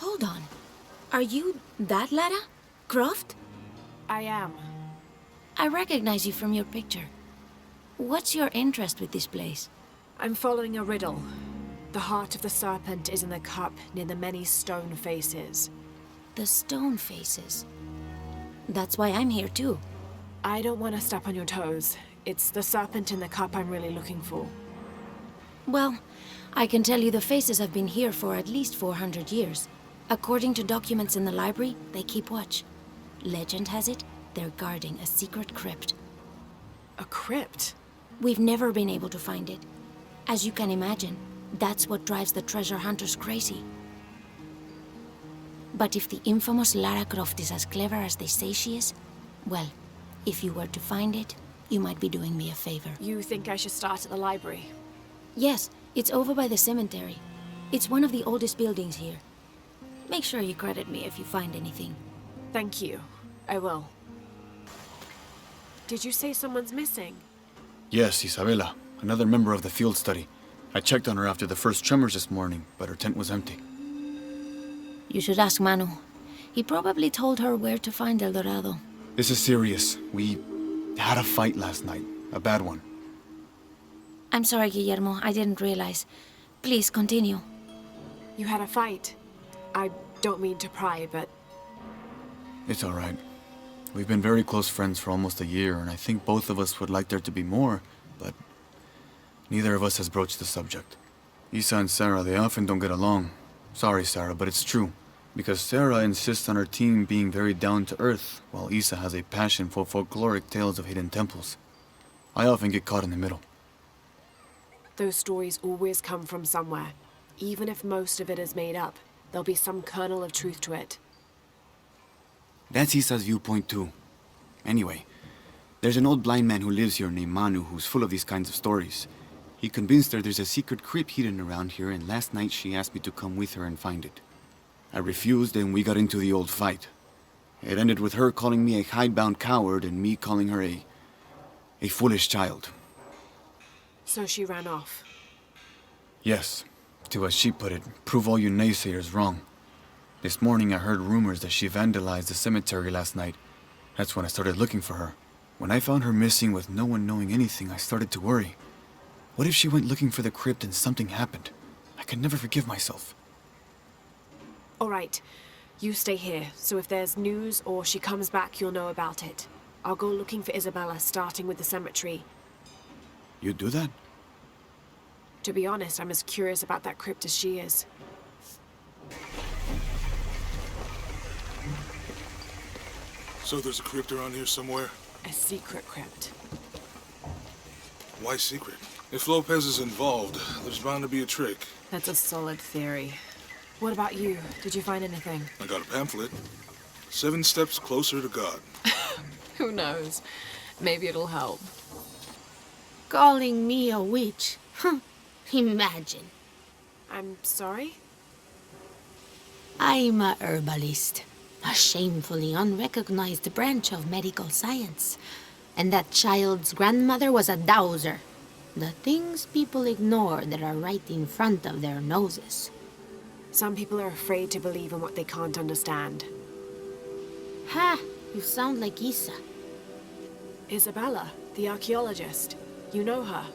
Hold on. Are you that Lara? Croft? I am. I recognize you from your picture. What's your interest with this place? I'm following a riddle. The heart of the serpent is in the cup near the many stone faces. The stone faces. That's why I'm here too. I don't want to step on your toes. It's the serpent in the cup I'm really looking for. Well, I can tell you the faces have been here for at least 400 years. According to documents in the library, they keep watch. Legend has it, they're guarding a secret crypt. A crypt? We've never been able to find it. As you can imagine, that's what drives the treasure hunters crazy. But if the infamous Lara Croft is as clever as they say she is, well, if you were to find it, you might be doing me a favor. You think I should start at the library? Yes, it's over by the cemetery. It's one of the oldest buildings here. Make sure you credit me if you find anything. Thank you. I will. Did you say someone's missing? Yes, Isabela, another member of the field study. I checked on her after the first tremors this morning, but her tent was empty. You should ask Manu. He probably told her where to find El Dorado. This is serious. We had a fight last night. A bad one. I'm sorry, Guillermo. I didn't realize. Please, continue. You had a fight. I don't mean to pry, but... It's all right. We've been very close friends for almost a year, and I think both of us would like there to be more, but neither of us has broached the subject. Isa and Sarah, they often don't get along. Sorry, Sarah, but it's true. Because Sarah insists on her team being very down-to-earth, while Isa has a passion for folkloric tales of hidden temples. I often get caught in the middle. Those stories always come from somewhere. Even if most of it is made up, there'll be some kernel of truth to it. That's Isa's viewpoint too. Anyway, there's an old blind man who lives here named Manu who's full of these kinds of stories. He convinced her there's a secret crypt hidden around here, and last night she asked me to come with her and find it. I refused, and we got into the old fight. It ended with her calling me a hidebound coward and me calling her a foolish child. So she ran off. Yes, to as she put it, prove all you naysayers wrong. This morning I heard rumors that she vandalized the cemetery last night. That's when I started looking for her. When I found her missing with no one knowing anything, I started to worry. What if she went looking for the crypt and something happened? I could never forgive myself. All right. You stay here, so if there's news or she comes back, you'll know about it. I'll go looking for Isabella, starting with the cemetery. You'd do that? To be honest, I'm as curious about that crypt as she is. So there's a crypt around here somewhere? A secret crypt. Why secret? If Lopez is involved, there's bound to be a trick. That's a solid theory. What about you? Did you find anything? I got a pamphlet. 7 Steps Closer to God. Who knows? Maybe it'll help. Calling me a witch? Imagine. I'm sorry? I'm a herbalist, a shamefully unrecognized branch of medical science. And that child's grandmother was a dowser. The things people ignore that are right in front of their noses. Some people are afraid to believe in what they can't understand. Ha! You sound like Isa. Isabella, the archaeologist. You know her.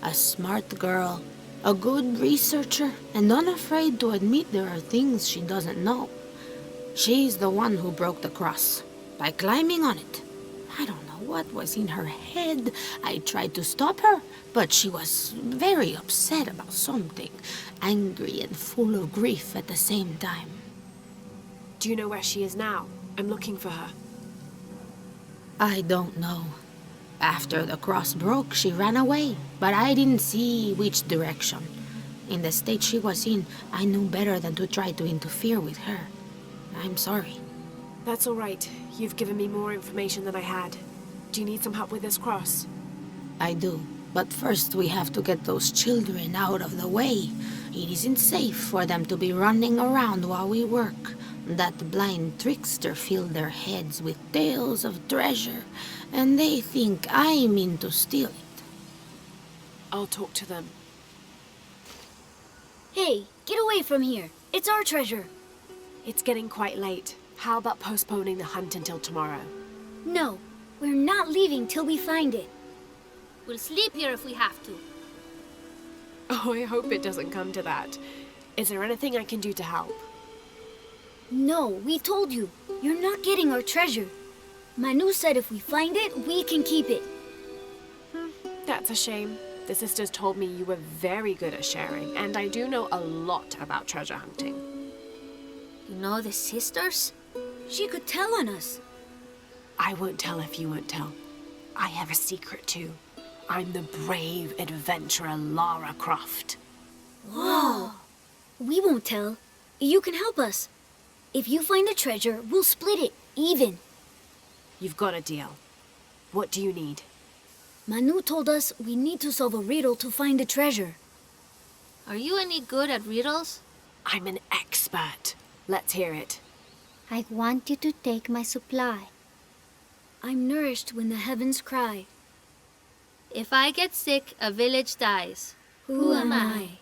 A smart girl, a good researcher, and unafraid to admit there are things she doesn't know. She's the one who broke the cross, by climbing on it. I don't know what was in her head. I tried to stop her, but she was very upset about something, angry and full of grief at the same time. Do you know where she is now? I'm looking for her. I don't know. After the cross broke, she ran away, but I didn't see which direction. In the state she was in, I knew better than to try to interfere with her. I'm sorry. That's all right. You've given me more information than I had. Do you need some help with this cross? I do. But first we have to get those children out of the way. It isn't safe for them to be running around while we work. That blind trickster filled their heads with tales of treasure, and they think I mean to steal it. I'll talk to them. Hey, Get away from here. It's our treasure. It's getting quite late. How about postponing the hunt until tomorrow? No, we're not leaving till we find it. We'll sleep here if we have to. Oh, I hope it doesn't come to that. Is there anything I can do to help? No, we told you. You're not getting our treasure. Manu said if we find it, we can keep it. That's a shame. The sisters told me you were very good at sharing, and I do know a lot about treasure hunting. You know the sisters? She could tell on us. I won't tell if you won't tell. I have a secret too. I'm the brave adventurer Lara Croft. Whoa! We won't tell. You can help us. If you find the treasure, we'll split it, even. You've got a deal. What do you need? Manu told us we need to solve a riddle to find the treasure. Are you any good at riddles? I'm an expert. Let's hear it. I want you to take my supply. I'm nourished when the heavens cry. If I get sick, a village dies. Who am I?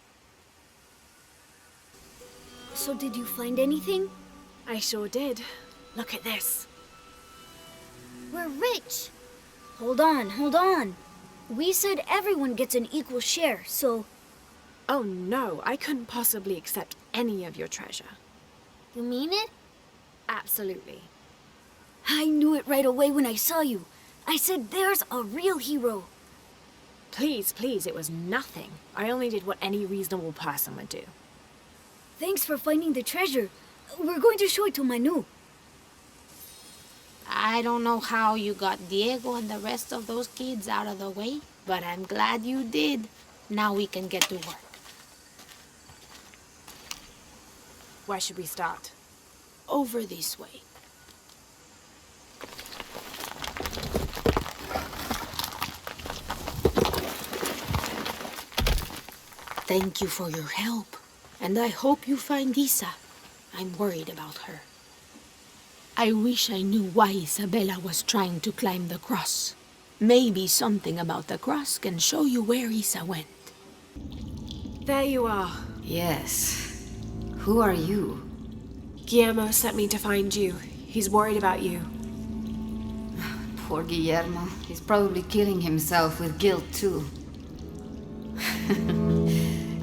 So did you find anything? I sure did. Look at this. We're rich. Hold on, hold on. We said everyone gets an equal share, so... Oh no, I couldn't possibly accept any of your treasure. You mean it? Absolutely. I knew it right away when I saw you. I said there's a real hero. Please, please, it was nothing. I only did what any reasonable person would do. Thanks for finding the treasure. We're going to show it to Manu. I don't know how you got Diego and the rest of those kids out of the way, but I'm glad you did. Now we can get to work. Where should we start? Over this way. Thank you for your help, and I hope you find Isa. I'm worried about her. I wish I knew why Isabella was trying to climb the cross. Maybe something about the cross can show you where Isa went. There you are. Yes. Who are you? Guillermo sent me to find you. He's worried about you. Poor Guillermo. He's probably killing himself with guilt, too.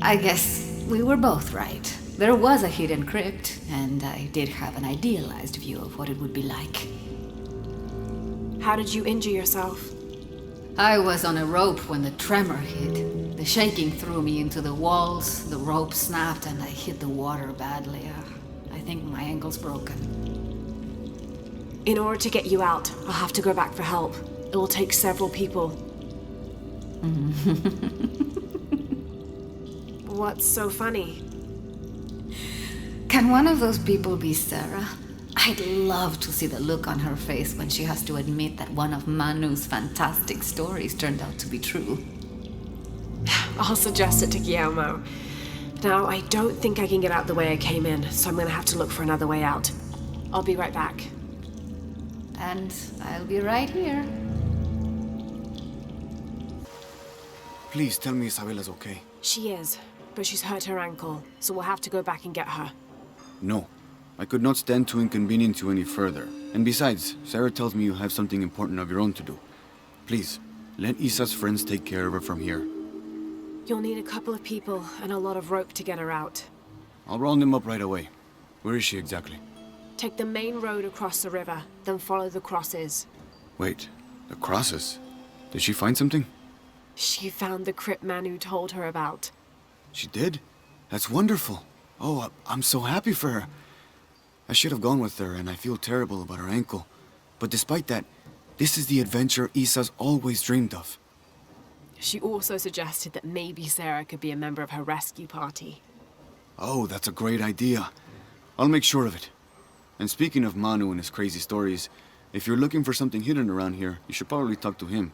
I guess we were both right. There was a hidden crypt, and I did have an idealized view of what it would be like. How did you injure yourself? I was on a rope when the tremor hit. The shaking threw me into the walls, the rope snapped, and I hit the water badly. I think my ankle's broken. In order to get you out, I'll have to go back for help. It will take several people. What's so funny? Can one of those people be Sarah? I'd love to see the look on her face when she has to admit that one of Manu's fantastic stories turned out to be true. I'll suggest it to Guillermo. Now, I don't think I can get out the way I came in, so I'm gonna have to look for another way out. I'll be right back. And I'll be right here. Please tell me Isabella's okay. She is, but she's hurt her ankle, so we'll have to go back and get her. No. I could not stand to inconvenience you any further. And besides, Sarah tells me you have something important of your own to do. Please, let Isa's friends take care of her from here. You'll need a couple of people and a lot of rope to get her out. I'll round them up right away. Where is she exactly? Take the main road across the river, then follow the crosses. Wait, the crosses? Did she find something? She found the crypt Manu told her about. She did? That's wonderful. Oh, I'm so happy for her. I should have gone with her, and I feel terrible about her ankle. But despite that, this is the adventure Isa's always dreamed of. She also suggested that maybe Sarah could be a member of her rescue party. Oh, that's a great idea. I'll make sure of it. And speaking of Manu and his crazy stories, if you're looking for something hidden around here, you should probably talk to him.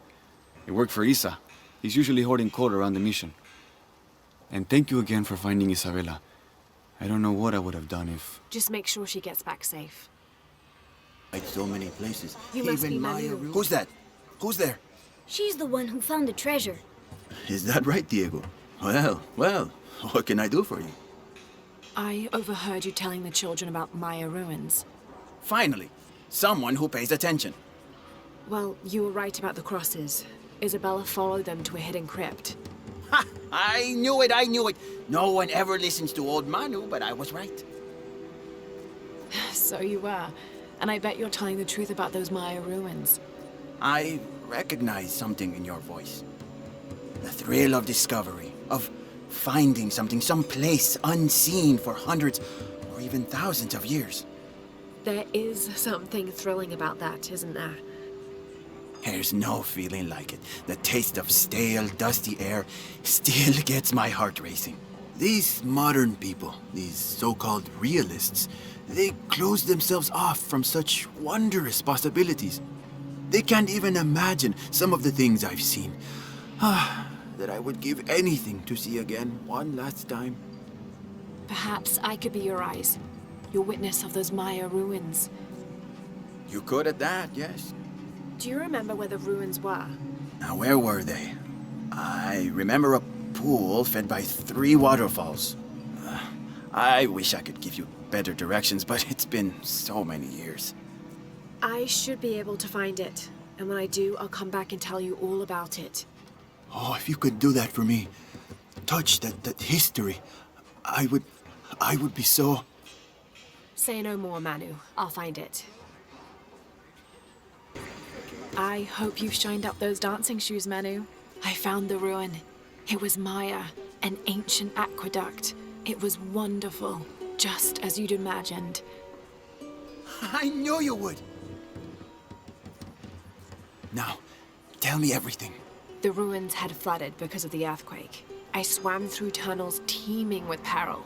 It worked for Isa. He's usually hoarding coal around the mission. And thank you again for finding Isabella. I don't know what I would have done if... Just make sure she gets back safe. Like so many places. You must be Manu. Who's that? Who's there? She's the one who found the treasure. Is that right, Diego? Well, what can I do for you? I overheard you telling the children about Maya ruins. Finally, someone who pays attention. Well, you were right about the crosses. Isabella followed them to a hidden crypt. Ha! I knew it, I knew it. No one ever listens to old Manu, but I was right. So you were. And I bet you're telling the truth about those Maya ruins. I recognize something in your voice. The thrill of discovery, of finding something someplace unseen for hundreds or even thousands of years. There is something thrilling about that, isn't there? There's no feeling like it. The taste of stale, dusty air still gets my heart racing. These modern people, these so-called realists, they close themselves off from such wondrous possibilities. They can't even imagine some of the things I've seen. That I would give anything to see again one last time. Perhaps I could be your eyes. Your witness of those Maya ruins. You could at that, yes. Do you remember where the ruins were? Now, where were they? I remember a pool fed by 3 waterfalls. I wish I could give you better directions, but it's been so many years. I should be able to find it. And when I do, I'll come back and tell you all about it. Oh, if you could do that for me. Touch that history. I would be so... Say no more, Manu. I'll find it. I hope you've shined up those dancing shoes, Manu. I found the ruin. It was Maya, an ancient aqueduct. It was wonderful, just as you'd imagined. I knew you would! Now, tell me everything. The ruins had flooded because of the earthquake. I swam through tunnels teeming with peril.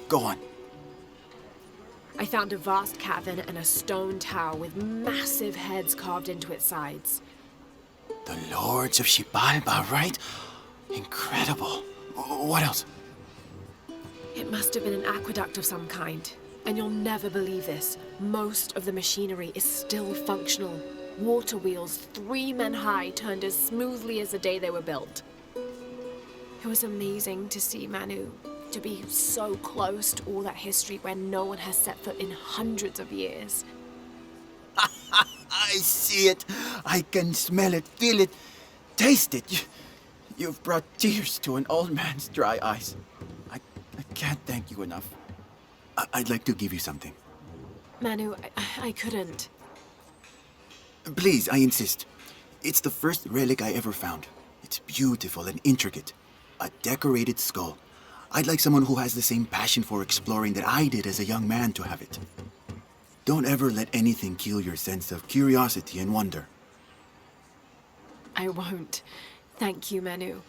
Go on. I found a vast cavern and a stone tower with massive heads carved into its sides. The Lords of Xibalba, right? Incredible. What else? It must have been an aqueduct of some kind. And you'll never believe this. Most of the machinery is still functional. Water wheels 3 men high turned as smoothly as the day they were built. It was amazing to see, Manu. To be so close to all that history where no one has set foot in hundreds of years. I see it. I can smell it, feel it, taste it. You've brought tears to an old man's dry eyes. I can't thank you enough. I'd like to give you something. Manu, I couldn't. Please, I insist. It's the first relic I ever found. It's beautiful and intricate. A decorated skull. I'd like someone who has the same passion for exploring that I did as a young man to have it. Don't ever let anything kill your sense of curiosity and wonder. I won't. Thank you, Manu.